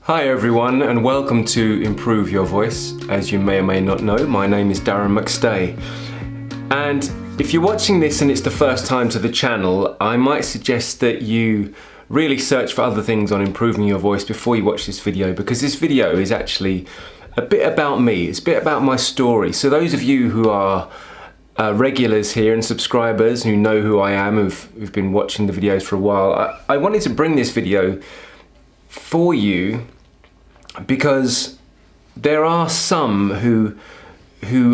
Hi everyone, and welcome to Improve Your Voice. As you may or may not know, my name is Darren McStay. And if you're watching this and it's the first time to the channel, I might suggest that you really search for other things on improving your voice before you watch this video, because this video is actually a bit about me. It's a bit about my story. So those of you who are regulars here and subscribers who know who I am, who've been watching the videos for a while, I wanted to bring this video for you because there are some who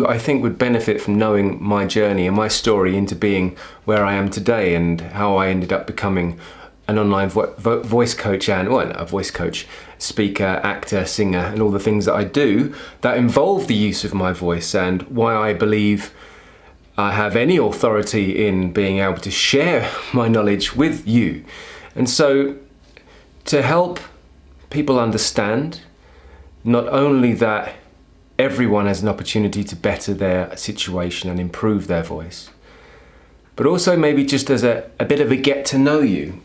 I think would benefit from knowing my journey and my story into being where I am today, and how I ended up becoming an online voice coach, and a voice coach, speaker, actor, singer, and all the things that I do that involve the use of my voice, and why I believe I have any authority in being able to share my knowledge with you. And so, to help people understand not only that everyone has an opportunity to better their situation and improve their voice, but also maybe just as a bit of a get to know you.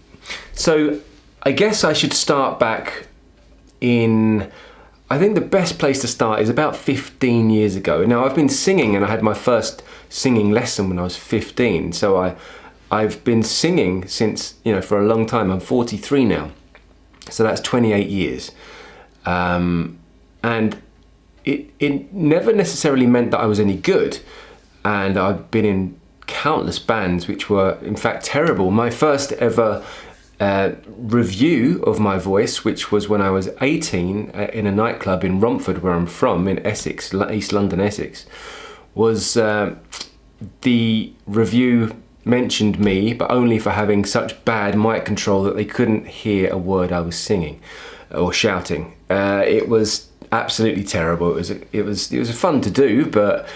So I guess I should start back I think the best place to start is about 15 years ago. Now, I've been singing, and I had my first singing lesson when I was 15. So I've been singing since, for a long time. I'm 43 now. So that's 28 years. And it never necessarily meant that I was any good. And I've been in countless bands which were in fact terrible. My first ever review of my voice, which was when I was 18 in a nightclub in Romford, where I'm from, in Essex, East London, Essex, was the review mentioned me, but only for having such bad mic control that they couldn't hear a word I was singing or shouting. It was absolutely terrible. It was fun to do, but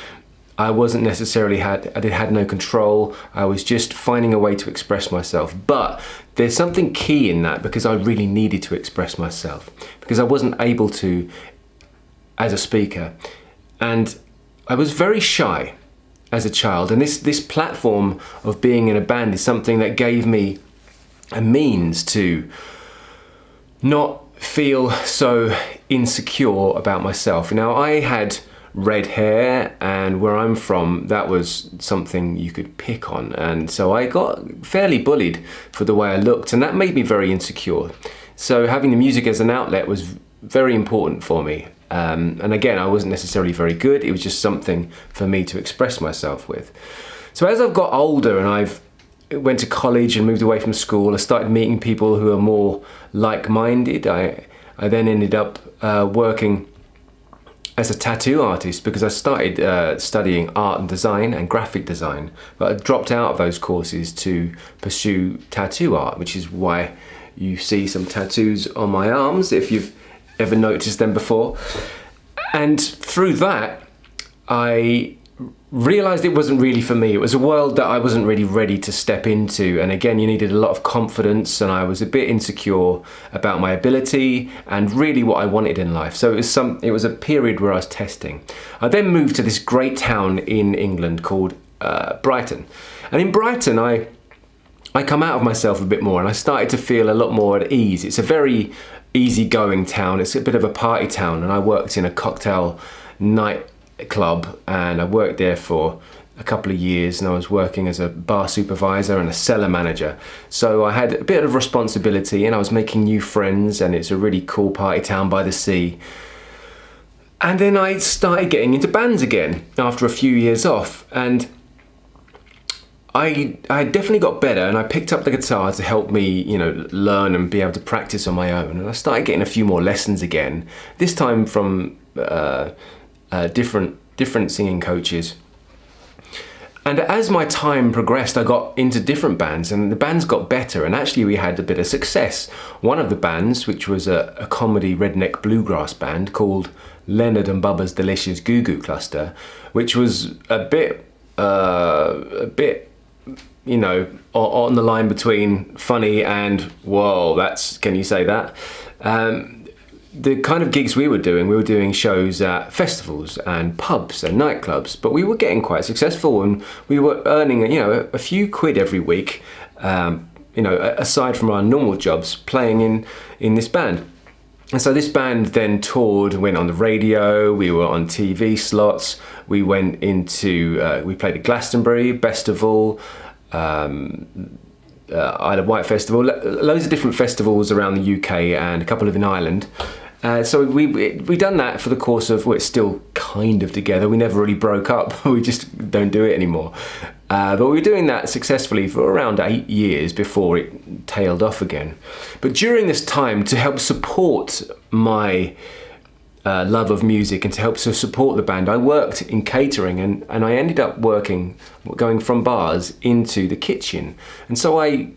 I wasn't necessarily I had no control. I was just finding a way to express myself. But there's something key in that, because I really needed to express myself, because I wasn't able to as a speaker, and I was very shy as a child. And this platform of being in a band is something that gave me a means to not feel so insecure about myself. Now, I had red hair, and where I'm from, that was something you could pick on, and so I got fairly bullied for the way I looked, and that made me very insecure. So having the music as an outlet was very important for me, and again, I wasn't necessarily very good. It was just something for me to express myself with. So as I've got older and I've went to college and moved away from school, I started meeting people who are more like-minded. I then ended up working as a tattoo artist, because I started studying art and design and graphic design, but I dropped out of those courses to pursue tattoo art, which is why you see some tattoos on my arms, if you've ever noticed them before. And through that, I realized it wasn't really for me. It was a world that I wasn't really ready to step into, and again, you needed a lot of confidence, and I was a bit insecure about my ability and really what I wanted in life. So it was a period where I was testing. I then moved to this great town in England called Brighton, and in Brighton I come out of myself a bit more, and I started to feel a lot more at ease. It's a very easygoing town. It's a bit of a party town, and I worked in a cocktail night club, and I worked there for a couple of years, and I was working as a bar supervisor and a cellar manager. So I had a bit of responsibility, and I was making new friends, and it's a really cool party town by the sea. And then I started getting into bands again after a few years off, and I definitely got better, and I picked up the guitar to help me, learn and be able to practice on my own. And I started getting a few more lessons again, this time from different singing coaches. And as my time progressed, I got into different bands, and the bands got better, and actually we had a bit of success. One of the bands, which was a comedy redneck bluegrass band called Leonard and Bubba's Delicious Goo Goo Cluster, which was a bit on the line between funny and whoa, can you say that? The kind of gigs we were doing shows at festivals and pubs and nightclubs, but we were getting quite successful, and we were earning a few quid every week, aside from our normal jobs, playing in this band. And so this band then toured, went on the radio, we were on TV slots, we went into, we played at Glastonbury, Festival, Isle of Wight Festival, loads of different festivals around the UK and a couple of in Ireland. So we done that for the course of, well, it's still kind of together. We never really broke up. We just don't do it anymore. But we were doing that successfully for around 8 years before it tailed off again. But during this time, to help support my love of music and to help support the band, I worked in catering, and I ended up going from bars into the kitchen. And so I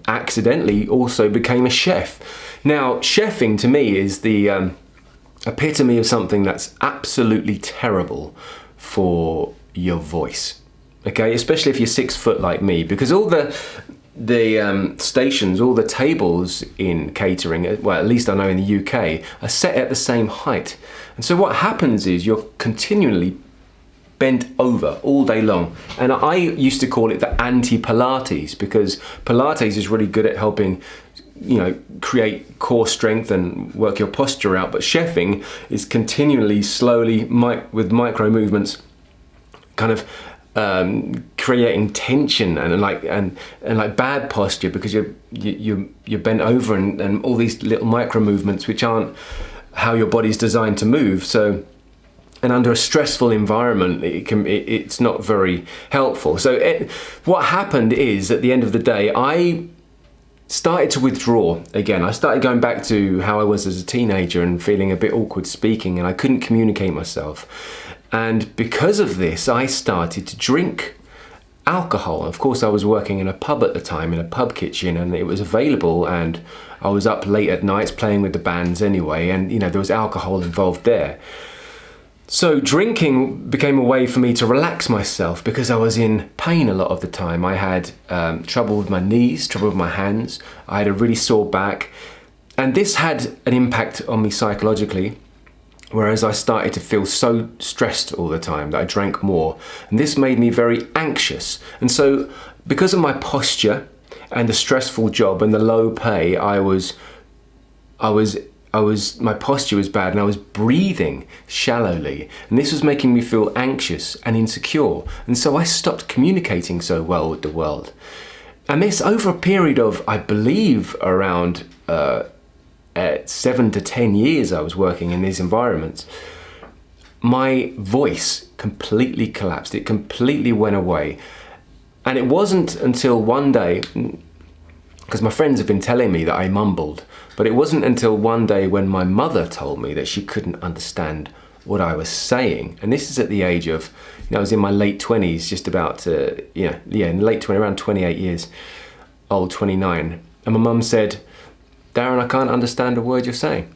accidentally also became a chef. Now, chefing to me is the epitome of something that's absolutely terrible for your voice. Okay, especially if you're 6 foot like me, because all the stations, all the tables in catering, well, at least I know in the UK, are set at the same height. And so what happens is you're continually bent over all day long. And I used to call it the Antipilates, because Pilates is really good at helping, you know, create core strength and work your posture out. But chefing is continually, slowly, with micro movements, kind of creating tension and like bad posture, because you're bent over and all these little micro movements which aren't how your body's designed to move. So, and under a stressful environment, it's not very helpful. So what happened is, at the end of the day, I started to withdraw again. I started going back to how I was as a teenager and feeling a bit awkward speaking, and I couldn't communicate myself. And because of this, I started to drink alcohol. Of course, I was working in a pub at the time, in a pub kitchen, and it was available, and I was up late at nights playing with the bands anyway, and you know, there was alcohol involved there. So drinking became a way for me to relax myself, because I was in pain a lot of the time. I had trouble with my knees, trouble with my hands. I had a really sore back. And this had an impact on me psychologically, whereas I started to feel so stressed all the time that I drank more. And this made me very anxious. And so because of my posture and the stressful job and the low pay, my posture was bad, and I was breathing shallowly, and this was making me feel anxious and insecure. And so I stopped communicating so well with the world. And this, over a period of, I believe, around 7 to 10 years I was working in these environments, my voice completely collapsed. It completely went away. And it wasn't until one day, because my friends have been telling me that I mumbled, but it wasn't until one day when my mother told me that she couldn't understand what I was saying. And this is at the age of, you know, I was in my late 20s, just about to, in late 20s, around 28 years old, 29. And my mum said, "Darren, I can't understand a word you're saying."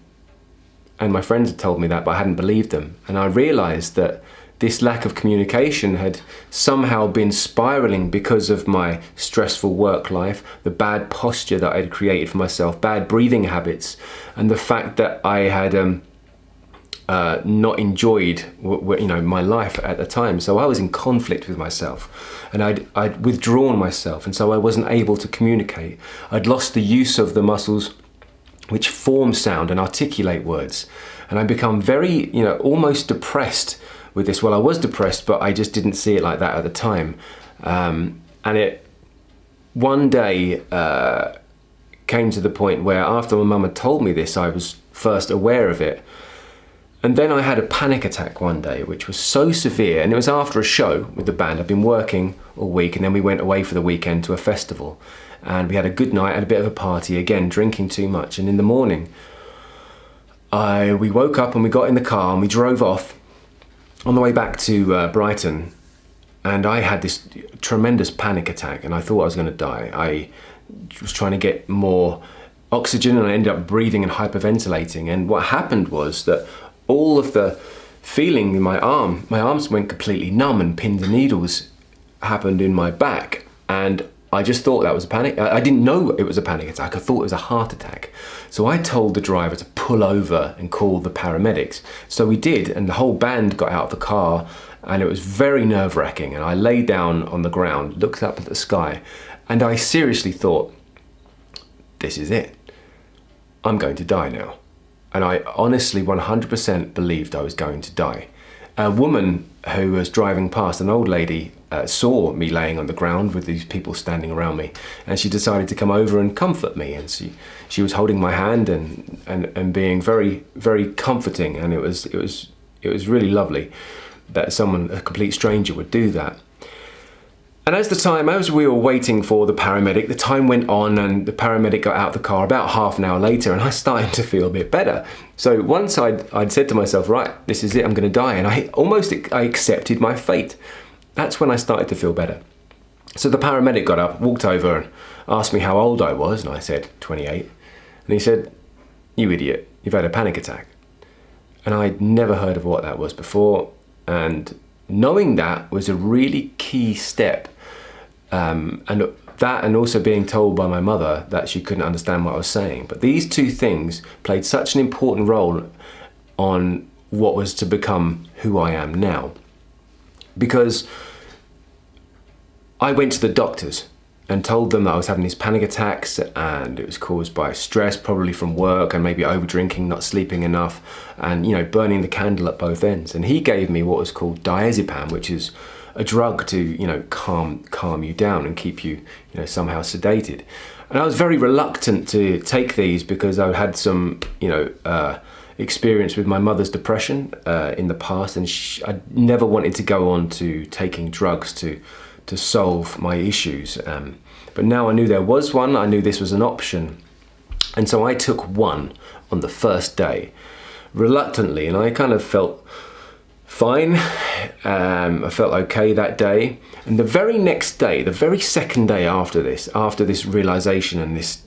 And my friends had told me that, but I hadn't believed them. And I realized that this lack of communication had somehow been spiraling because of my stressful work life, the bad posture that I had created for myself, bad breathing habits, and the fact that I had not enjoyed my life at the time. So I was in conflict with myself, and I'd withdrawn myself, and so I wasn't able to communicate. I'd lost the use of the muscles which form sound and articulate words, and I'd become very, almost depressed with this. Well, I was depressed, but I just didn't see it like that at the time. And it one day came to the point where, after my mum had told me this, I was first aware of it. And then I had a panic attack one day, which was so severe, and it was after a show with the band. I'd been working all week, and then we went away for the weekend to a festival, and we had a good night, had a bit of a party, again, drinking too much. And in the morning, we woke up and we got in the car and we drove off on the way back to Brighton, and I had this tremendous panic attack, and I thought I was going to die. I was trying to get more oxygen, and I ended up breathing and hyperventilating. And what happened was that all of the feeling in my arms went completely numb, and pins and needles happened in my back. And I just thought that was a panic. I didn't know it was a panic attack. I thought it was a heart attack. So I told the driver to pull over and call the paramedics. So we did, and the whole band got out of the car, and it was very nerve-wracking. And I lay down on the ground, looked up at the sky, and I seriously thought, this is it. I'm going to die now. and I honestly 100% believed I was going to die. A woman who was driving past, an old lady, saw me laying on the ground with these people standing around me, and she decided to come over and comfort me, and she was holding my hand and being very, very comforting, and it was really lovely that someone, a complete stranger, would do that. And as we were waiting for the paramedic, the time went on and the paramedic got out of the car about half an hour later, and I started to feel a bit better. So once I'd said to myself, right, this is it, I'm going to die, and I accepted my fate. That's when I started to feel better. So the paramedic got up, walked over and asked me how old I was, and I said 28. And he said, "You idiot, you've had a panic attack." And I'd never heard of what that was before, and knowing that was a really key step. And also being told by my mother that she couldn't understand what I was saying. But these two things played such an important role on what was to become who I am now. Because I went to the doctors and told them that I was having these panic attacks, and it was caused by stress, probably from work, and maybe over drinking, not sleeping enough, and burning the candle at both ends. And he gave me what was called diazepam, which is a drug to calm you down and keep you somehow sedated. And I was very reluctant to take these because I had some experience with my mother's depression in the past, and I never wanted to go on to taking drugs to solve my issues. But now I knew there was one, I knew this was an option. And so I took one on the first day, reluctantly, and I kind of felt fine. I felt okay that day. And the very next day, the very second day after this realization and this,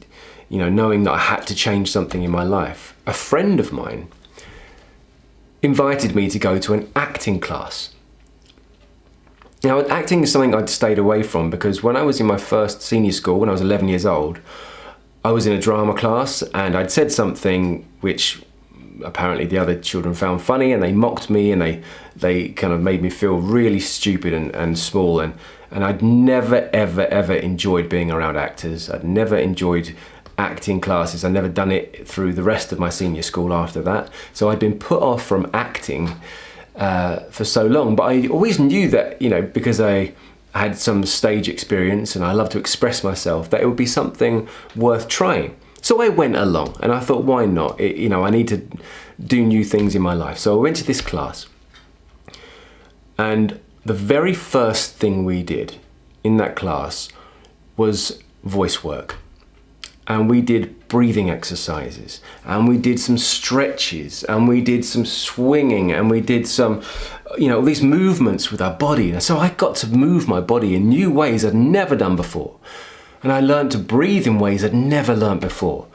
knowing that I had to change something in my life, a friend of mine invited me to go to an acting class. Now, acting is something I'd stayed away from because when I was in my first senior school, when I was 11 years old, I was in a drama class and I'd said something which apparently the other children found funny, and they mocked me, and they kind of made me feel really stupid and small, and I'd never ever enjoyed being around actors. I'd never enjoyed acting classes. I'd never done it through the rest of my senior school after that. So I'd been put off from acting for so long, but I always knew that, because I had some stage experience and I love to express myself, that it would be something worth trying. So I went along and I thought, why not? I need to do new things in my life. So I went to this class, and the very first thing we did in that class was voice work. And we did breathing exercises, and we did some stretches, and we did some swinging, and we did some, all these movements with our body. And so I got to move my body in new ways I'd never done before. And I learned to breathe in ways I'd never learned before.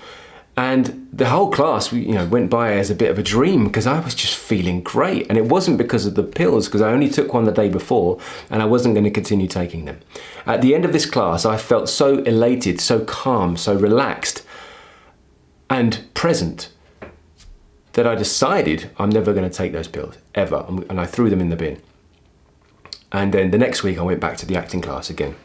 And the whole class, went by as a bit of a dream because I was just feeling great. And it wasn't because of the pills, because I only took one the day before and I wasn't going to continue taking them. At the end of this class, I felt so elated, so calm, so relaxed and present that I decided I'm never going to take those pills, ever. And I threw them in the bin. And then the next week I went back to the acting class again.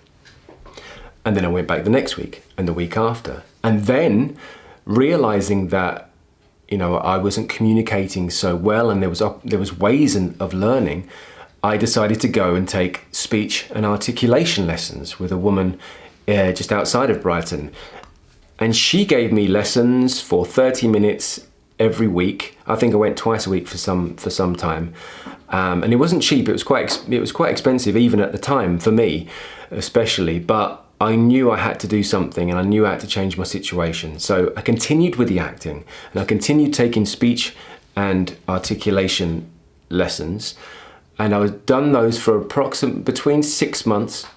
And then I went back the next week and the week after. And then realizing that, I wasn't communicating so well, and there was ways of learning, I decided to go and take speech and articulation lessons with a woman just outside of Brighton. And she gave me lessons for 30 minutes every week. I think I went twice a week for some time. And it wasn't cheap. It was quite expensive even at the time, for me especially, but I knew I had to do something, and I knew I had to change my situation. So I continued with the acting, and I continued taking speech and articulation lessons, and I was done those for approximately between 6 months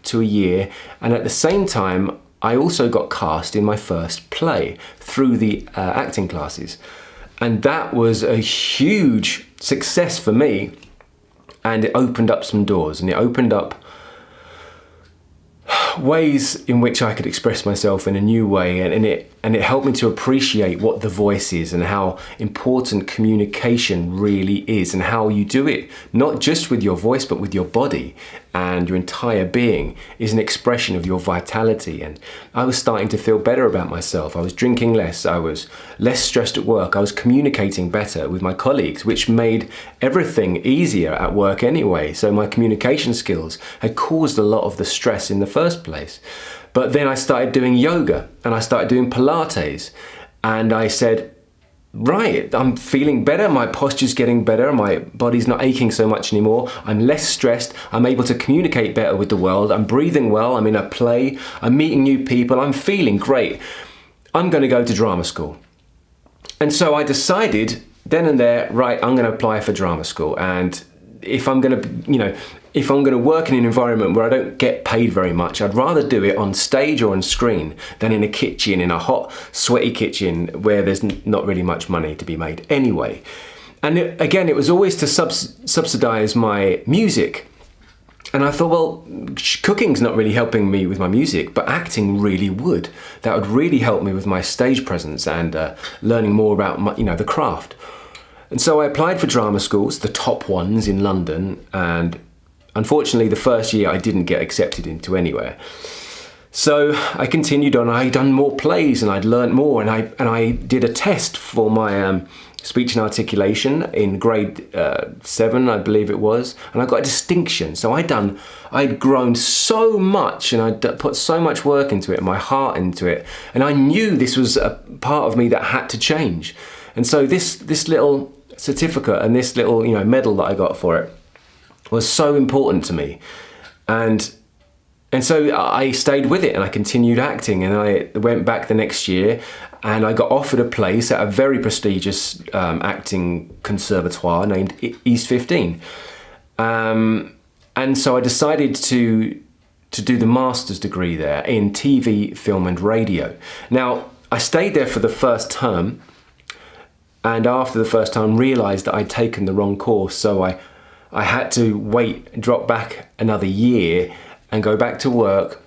to a year. And at the same time, I also got cast in my first play through the acting classes, and that was a huge success for me, and it opened up some doors, and it opened up ways in which I could express myself in a new way, and it and it helped me to appreciate what the voice is and how important communication really is, and how you do it not just with your voice but with your body, and your entire being is an expression of your vitality. And I was starting to feel better about myself. I was drinking less, I was less stressed at work, I was communicating better with my colleagues, which made everything easier at work anyway. So my communication skills had caused a lot of the stress in the first place. But then I started doing yoga and I started doing Pilates, and I said, right, I'm feeling better, my posture's getting better, my body's not aching so much anymore, I'm less stressed, I'm able to communicate better with the world, I'm breathing well, I'm in a play, I'm meeting new people, I'm feeling great. I'm going to go to drama school. And so I decided then and there, right, I'm going to apply for drama school, and if I'm going to, if I'm going to work in an environment where I don't get paid very much, I'd rather do it on stage or on screen than in a kitchen, in a hot, sweaty kitchen where there's not really much money to be made anyway. And again, it was always to subsidize my music. And I thought, well, cooking's not really helping me with my music, but acting really would. That would really help me with my stage presence and learning more about the craft. And so I applied for drama schools, the top ones in London, and unfortunately the first year I didn't get accepted into anywhere. So I continued on, I'd done more plays and I'd learned more, and I did a test for my speech and articulation in grade 7, I believe it was, and I got a distinction. So I'd grown so much and I'd put so much work into it, my heart into it, and I knew this was a part of me that had to change. And so this little certificate and this little medal that I got for it was so important to me, and so I stayed with it and I continued acting, and I went back the next year and I got offered a place at a very prestigious acting conservatoire named East 15, and so I decided to do the master's degree there in TV, film and radio. Now I stayed there for the first term, and after the first time realised that I'd taken the wrong course, so I had to drop back another year and go back to work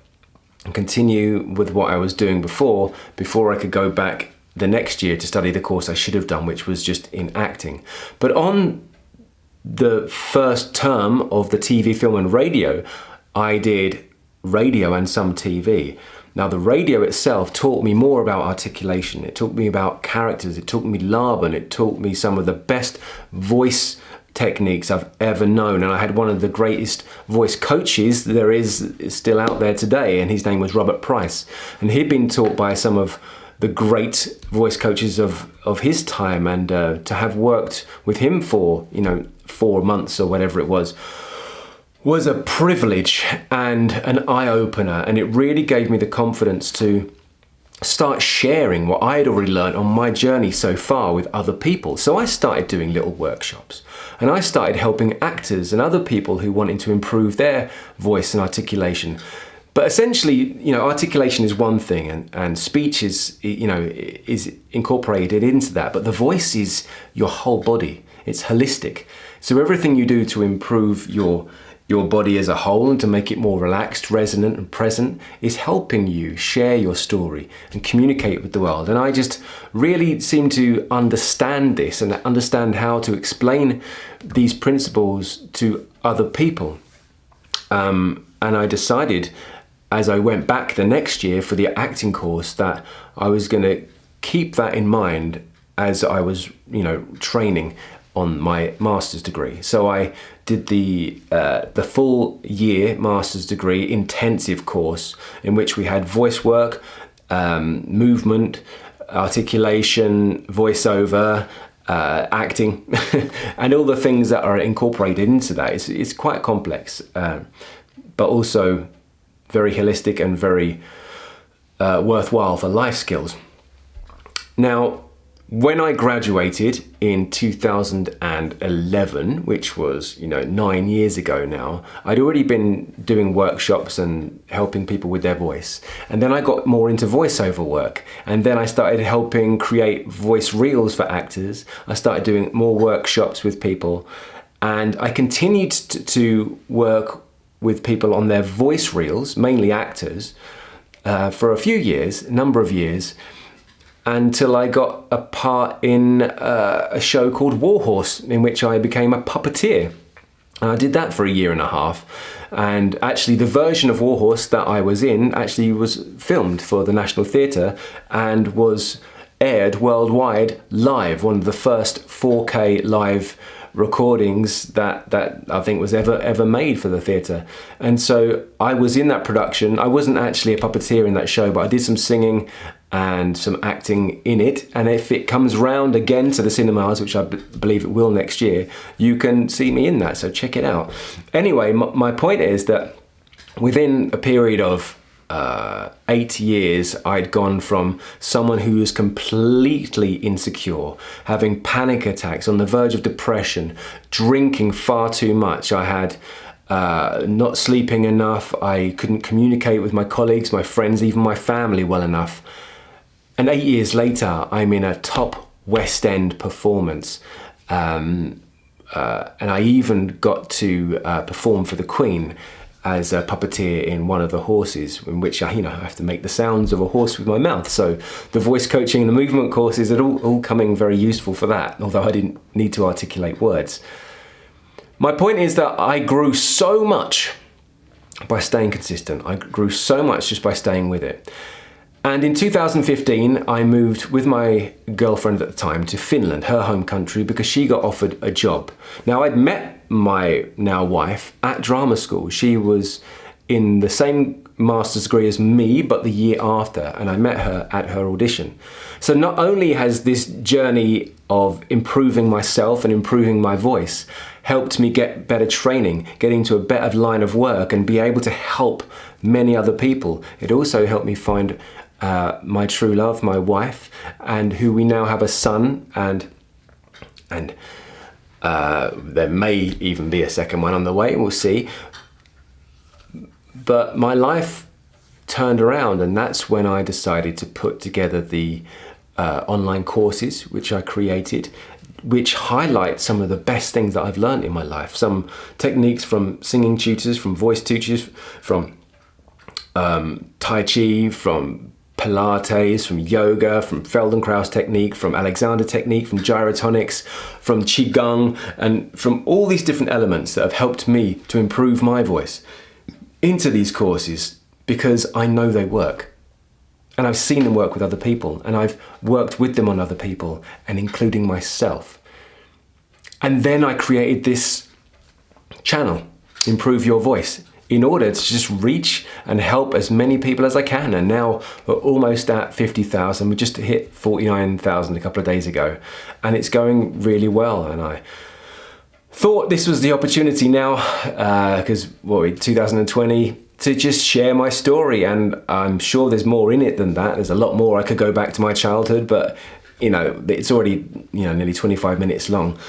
and continue with what I was doing before I could go back the next year to study the course I should have done, which was just in acting. But on the first term of the TV, film and radio, I did radio and some TV. Now the radio itself taught me more about articulation, it taught me about characters, it taught me Laban, it taught me some of the best voice techniques I've ever known, and I had one of the greatest voice coaches there is still out there today, and his name was Robert Price, and he'd been taught by some of the great voice coaches of his time, and to have worked with him for 4 months or whatever it was a privilege and an eye-opener, and it really gave me the confidence to start sharing what I had already learned on my journey so far with other people. So I started doing little workshops, and I started helping actors and other people who wanted to improve their voice and articulation. But essentially, articulation is one thing, and speech is incorporated into that, but the voice is your whole body. It's holistic. So everything you do to improve your body as a whole and to make it more relaxed, resonant and present is helping you share your story and communicate with the world. And I just really seem to understand this and understand how to explain these principles to other people. And I decided as I went back the next year for the acting course that I was going to keep that in mind as I was, training on my master's degree. So I did the full year master's degree intensive course in which we had voice work, movement, articulation, voiceover, acting, and all the things that are incorporated into that. It's quite complex, but also very holistic and very worthwhile for life skills. Now, when I graduated in 2011, which was 9 years ago now, I'd already been doing workshops and helping people with their voice, and then I got more into voiceover work, and then I started helping create voice reels for actors. I started doing more workshops with people, and I continued to work with people on their voice reels, mainly actors, for a number of years. until I got a part in a show called Warhorse, in which I became a puppeteer. And I did that for a year and a half. And actually the version of Warhorse that I was in actually was filmed for the National Theatre and was aired worldwide live, one of the first 4K live recordings that I think was ever made for the theatre. And so I was in that production. I wasn't actually a puppeteer in that show, but I did some singing and some acting in it. And if it comes round again to the cinemas, which I believe it will next year, you can see me in that, so check it out. Anyway, my point is that within a period of 8 years, I'd gone from someone who was completely insecure, having panic attacks, on the verge of depression, drinking far too much. I had not sleeping enough. I couldn't communicate with my colleagues, my friends, even my family well enough. And 8 years later, I'm in a top West End performance. And I even got to perform for the Queen as a puppeteer in one of the horses, in which I have to make the sounds of a horse with my mouth. So the voice coaching and the movement courses are all coming very useful for that, although I didn't need to articulate words. My point is that I grew so much by staying consistent. I grew so much just by staying with it. And in 2015, I moved with my girlfriend at the time to Finland, her home country, because she got offered a job. Now, I'd met my now wife at drama school. She was in the same master's degree as me, but the year after, and I met her at her audition. So not only has this journey of improving myself and improving my voice helped me get better training, get into a better line of work and be able to help many other people, it also helped me find my true love, my wife, and who we now have a son, and there may even be a second one on the way, we'll see. But my life turned around, and that's when I decided to put together the online courses which I created, which highlight some of the best things that I've learned in my life. Some techniques from singing tutors, from voice tutors, from Tai Chi, from Pilates, from yoga, from Feldenkrais technique, from Alexander technique, from gyrotonics, from Qigong, and from all these different elements that have helped me to improve my voice into these courses, because I know they work. And I've seen them work with other people, and I've worked with them on other people, and including myself. And then I created this channel, Improve Your Voice, in order to just reach and help as many people as I can. And now we're almost at 50,000. We just hit 49,000 a couple of days ago, and it's going really well. And I thought this was the opportunity now, because 2020, to just share my story. And I'm sure there's more in it than that. There's a lot more. I could go back to my childhood, but it's already nearly 25 minutes long.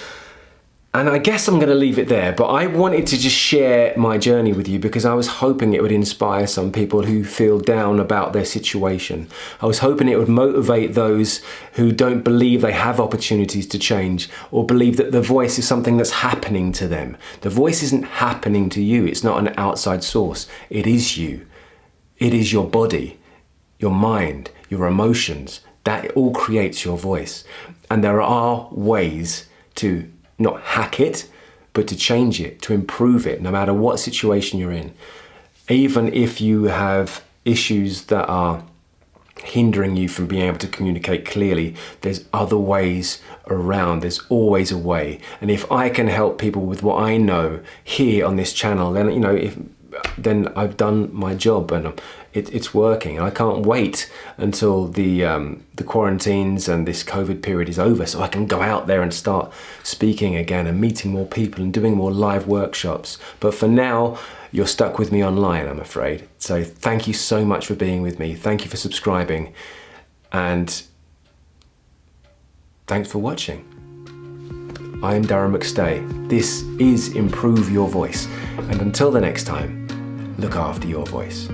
And I guess I'm going to leave it there, but I wanted to just share my journey with you because I was hoping it would inspire some people who feel down about their situation. I was hoping it would motivate those who don't believe they have opportunities to change, or believe that the voice is something that's happening to them. The voice isn't happening to you. It's not an outside source. It is you. It is your body, your mind, your emotions. That all creates your voice. And there are ways to not hack it, but to change it, to improve it, no matter what situation you're in. Even if you have issues that are hindering you from being able to communicate clearly, there's other ways around. There's always a way. And if I can help people with what I know here on this channel, then then I've done my job, and it's working. And I can't wait until the quarantines and this COVID period is over, so I can go out there and start speaking again and meeting more people and doing more live workshops. But for now, you're stuck with me online, I'm afraid. So thank you so much for being with me. Thank you for subscribing, and thanks for watching. I'm Darren McStay. This is Improve Your Voice. And until the next time, look after your voice.